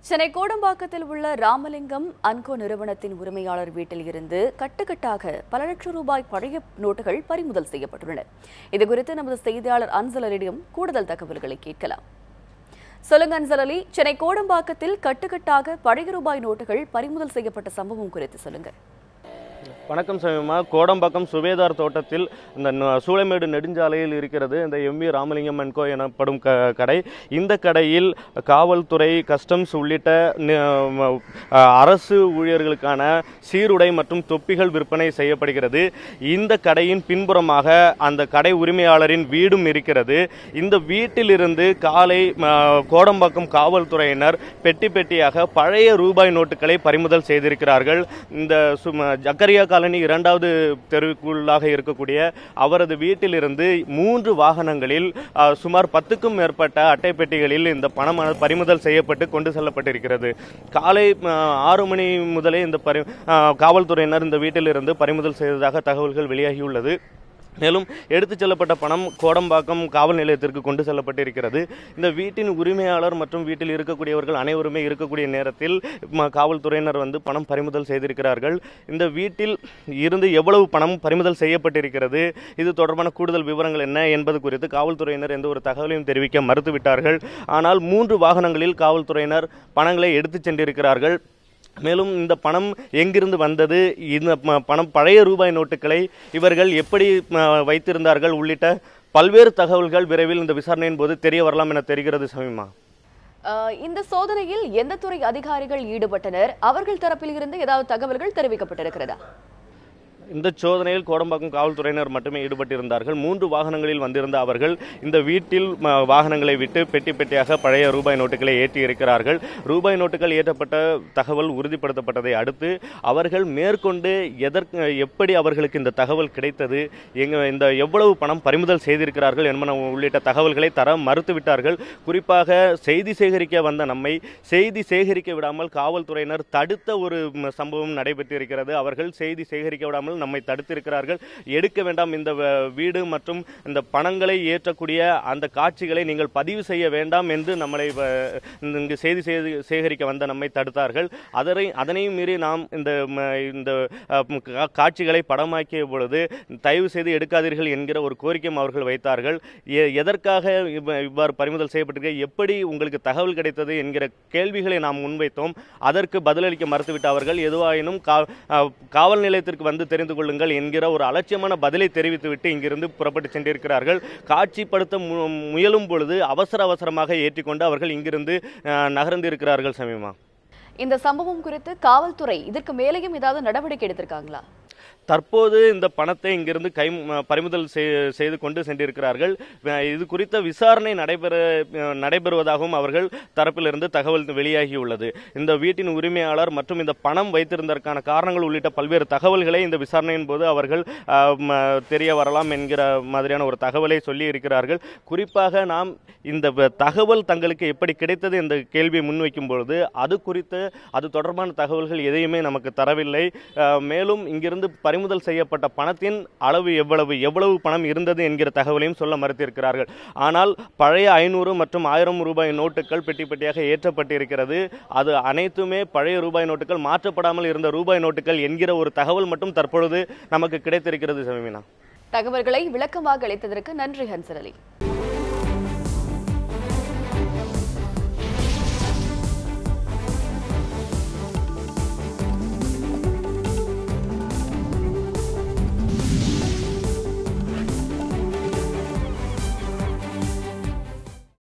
சென்னை கோடம்பாக்கத்தில் உள்ள ராமலிங்கம் அன்கோ நிறுவனத்தின் உரிமையாளர் வீட்டில் இருந்து கட்டுக்கட்டாக பல லட்சம் ரூபாய் பழைய நோட்டுகள் பறிமுதல் செய்யப்பட்டுள்ளன. இதுகுறித்து நமது செய்தியாளர் அன்சல் அலியிடம் கூடுதல் தகவல்களை கேட்கலாம். சொல்லுங்க அன்சல் அலி, சென்னை கோடம்பாக்கத்தில் கட்டுக்கட்டாக பழைய ரூபாய் நோட்டுகள் பறிமுதல் செய்யப்பட்ட சம்பவம் குறித்து சொல்லுங்க. வணக்கம் சமீமா. கோடம்பாக்கம் சுவேதார் தோட்டத்தில் இந்த சூளைமேடு நெடுஞ்சாலையில் இருக்கிறது இந்த எம்வி ராமலிங்கம் அன்கோ எனப்படும் கடை. இந்த கடையில் காவல்துறை, கஸ்டம்ஸ் உள்ளிட்ட அரசு ஊழியர்களுக்கான சீருடை மற்றும் தொப்பிகள் விற்பனை செய்யப்படுகிறது. இந்த கடையின் பின்புறமாக அந்த கடை உரிமையாளரின் வீடும் இருக்கிறது. இந்த வீட்டிலிருந்து காலை கோடம்பாக்கம் காவல்துறையினர் பெட்டி பெட்டியாக பழைய ரூபாய் நோட்டுகளை பறிமுதல் செய்திருக்கிறார்கள். இந்த ஜக்கரியா காலனி 2வது தெருவுக்குள்ளாக இருக்கக்கூடிய அவரது வீட்டிலிருந்து 3 வாகனங்களில் சுமார் 10க்கும் மேற்பட்ட அட்டை பெட்டிகளில் இந்த பணம் பறிமுதல் செய்யப்பட்டு கொண்டு செல்லப்பட்டிருக்கிறது. காலை 6 மணி முதலே இந்த காவல்துறையினர் இந்த வீட்டிலிருந்து பறிமுதல் செய்ததாக தகவல்கள் வெளியாகியுள்ளது. மேலும் எடுத்துச் செல்லப்பட்ட பணம் கோடம்பாக்கம் காவல் நிலையத்திற்கு கொண்டு செல்லப்பட்டிருக்கிறது. இந்த வீட்டின் உரிமையாளர் மற்றும் வீட்டில் இருக்கக்கூடியவர்கள் அனைவருமே இருக்கக்கூடிய நேரத்தில் காவல்துறையினர் பணம் பறிமுதல் செய்திருக்கிறார்கள். இந்த வீட்டில் இருந்து எவ்வளவு பணம் பறிமுதல் செய்யப்பட்டிருக்கிறது, இது தொடர்பான கூடுதல் விவரங்கள் என்ன என்பது குறித்து காவல்துறையினர் எந்த ஒரு தகவலையும் தெரிவிக்க மறுத்துவிட்டார்கள். ஆனால் 3 வாகனங்களில் காவல்துறையினர் பணங்களை எடுத்துச் சென்றிருக்கிறார்கள். மேலும் இந்த பணம் எங்கிருந்து வந்தது, இந்த பணம் பழைய ரூபாய் நோட்டுகளை இவர்கள் எப்படி வைத்திருந்தார்கள் உள்ளிட்ட பல்வேறு தகவல்கள் விரைவில் இந்த விசாரணையின் போது தெரிய வரலாம் என தெரிகிறது. சமீமா, இந்த சோதனையில் எந்த துறை அதிகாரிகள் ஈடுபட்டனர்? அவர்கள் தரப்பில் இருந்து ஏதாவது தகவல்கள் தெரிவிக்கப்பட்டிருக்கிறதா? இந்த சோதனையில் கோடம்பாக்கம் காவல்துறையினர் மட்டுமே ஈடுபட்டிருந்தார்கள். 3 வாகனங்களில் வந்திருந்த அவர்கள் இந்த வீட்டில் வாகனங்களை விட்டு பெட்டி பெட்டியாக பழைய ரூபாய் நோட்டுகளை ஏற்றி இருக்கிறார்கள். ரூபாய் நோட்டுகள் ஏற்றப்பட்ட தகவல் உறுதிப்படுத்தப்பட்டதை அடுத்து அவர்கள் மேற்கொண்டு எப்படி அவர்களுக்கு இந்த தகவல் கிடைத்தது, இந்த எவ்வளவு பணம் பறிமுதல் செய்திருக்கிறார்கள் என்பன உள்ளிட்ட தகவல்களை தர மறுத்துவிட்டார்கள். குறிப்பாக செய்தி சேகரிக்க வந்த நம்மை செய்தி சேகரிக்க விடாமல் காவல்துறையினர் தடுத்த ஒரு சம்பவம் நடைபெற்றிருக்கிறது. அவர்கள் செய்தி சேகரிக்க விடாமல் நம்மை தடுத்திருக்கிறார்கள். எடுக்க வேண்டாம், இந்த வீடு மற்றும் இந்த பணங்களை ஏற்றக்கூடிய அந்த காட்சிகளை நீங்கள் பதிவு செய்ய வேண்டாம் என்று நம்மளை இங்கு செய்தி சேகரிக்க வந்த நம்மை தடுத்தார்கள். அதனையும் மீறி நாம் இந்த காட்சிகளை படமாக்கிய பொழுது தயவு செய்து எடுக்காதீர்கள் என்கிற ஒரு கோரிக்கையும் அவர்கள் வைத்தார்கள். எதற்காக இவ்வாறு பறிமுதல் செய்யப்பட்டிருக்க, எப்படி உங்களுக்கு தகவல் கிடைத்தது என்கிற கேள்விகளை நாம் முன்வைத்தோம். அதற்கு பதிலளிக்க மறுத்துவிட்ட அவர்கள் எதுவாயினும் காவல் நிலையத்திற்கு வந்து தெரிந்து கொள்ளுங்கள் என்கிற ஒரு அலட்சியமான பதிலை தெரிவித்துவிட்டு இங்கிருந்து புறப்பட்டு சென்றிருக்கிறார்கள். காட்சிப்படுத்த முயலும் பொழுது அவசரமாக ஏற்றிக்கொண்டு அவர்கள் இங்கிருந்து நகர்ந்திருக்கிறார்கள். சமீமா, இந்த சம்பவம் குறித்து காவல்துறை இதற்கு மேலேயும் ஏதாவது நடவடிக்கை எடுத்திருக்காங்களா? தற்போது இந்த பணத்தை இங்கிருந்து பறிமுதல் செய்து கொண்டு சென்றிருக்கிறார்கள். இது குறித்த விசாரணை நடைபெறுவதாகவும் அவர்கள் தரப்பிலிருந்து தகவல் வெளியாகியுள்ளது. இந்த வீட்டின் உரிமையாளர் மற்றும் இந்த பணம் வைத்திருந்ததற்கான காரணங்கள் உள்ளிட்ட பல்வேறு தகவல்களை இந்த விசாரணையின் போது அவர்கள் தெரிய வரலாம் என்கிற மாதிரியான ஒரு தகவலை சொல்லி இருக்கிறார்கள். குறிப்பாக நாம் இந்த தகவல் தங்களுக்கு எப்படி கிடைத்தது என்ற கேள்வியை முன்வைக்கும் பொழுது அது தொடர்பான தகவல்கள் எதையுமே நமக்கு தரவில்லை. மேலும் இங்கிருந்து பறிமுதல் செய்யப்பட்ட பணத்தின் அளவு எவ்வளவு பணம் இருந்தது என்கிற தகவலையும் சொல்ல மறுத்திருக்கிறார்கள். ஆனால் பழைய 500 மற்றும் 1000 ரூபாய் நோட்டுகள் பெட்டி பெட்டியாக ஏற்றப்பட்டிருக்கிறது. அது அனைத்துமே பழைய ரூபாய் நோட்டுகள், மாற்றப்படாமல் இருந்த ரூபாய் நோட்டுகள் என்கிற ஒரு தகவல் மட்டும் தற்பொழுது நமக்கு கிடைத்திருக்கிறது. சமீனா, தகவல்களை விளக்கமாக அளித்ததற்கு நன்றி அன்சல் அலி.